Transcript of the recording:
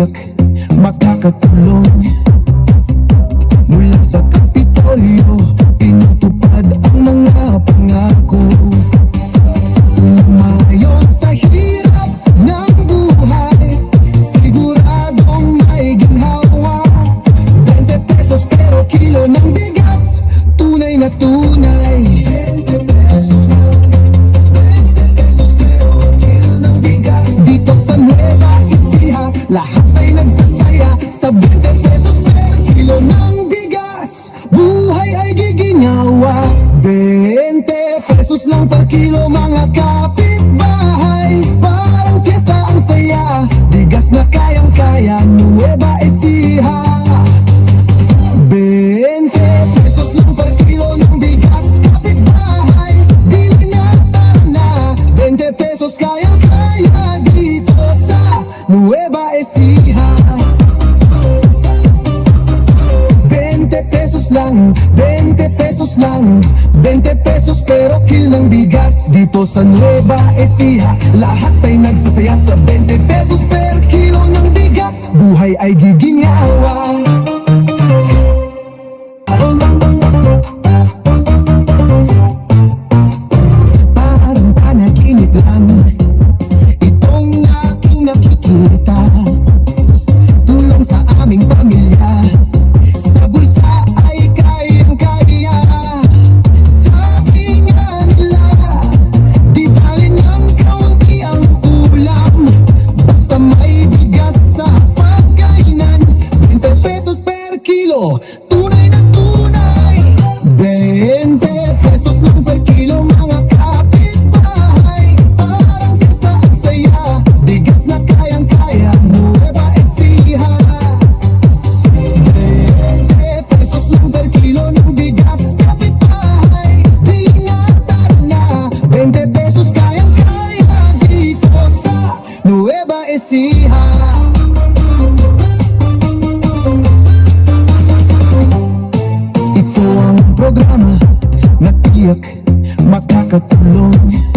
tiyak makakatulong. Mula sa Kapitolyo, tinutupad ang mga pangako. Umayon sa hirap ng buhay, siguradong may ginhawa. 20 pesos pero kilo ng bigas, tunay na tunay. 20 pesos pero kilo ng bigas. Dito sa Nueva Ecija, lahat ay nagsasaya sa 20 pesos per kilo ng bigas. Buhay ay giginhawa. 20 pesos lang per kilo, mga kapitbahay. Parang fiesta ang saya, bigas na kayang-kaya, Nueva Ecija. 20 pesos lang per kilo ng bigas, kapitbahay, bili na tara na. 20 pesos kayang-kaya dito sa Nueva Ecija. 20 pesos lang, 20 pesos lang, 20 pesos pero kilo ng bigas. Dito sa Nueva Ecija, lahat ay nagsasaya sa 20 pesos per kilo ng bigas. Buhay ay giginhawa. Parang panaginip lang itong aking nakikita. Tulong sa aming pamilya, sa bulsa ay kayang-kaya. Sabi nga nila, di bali ng kaunti ang ulam, basta may bigas sa pagkainan. 20 pesos per kilo, tunay na tunay. 20 pesos lang per kilo, mga kapitbahay. Parang fiesta ang saya, bigas na kayang-kaya, Nueva Ecija. 20 pesos lang per kilo ng bigas, kapitbahay, bili na tara na. 20 pesos kayang-kaya dito sa Nueva Ecija. Ito ang programa na tiyak makakatulong.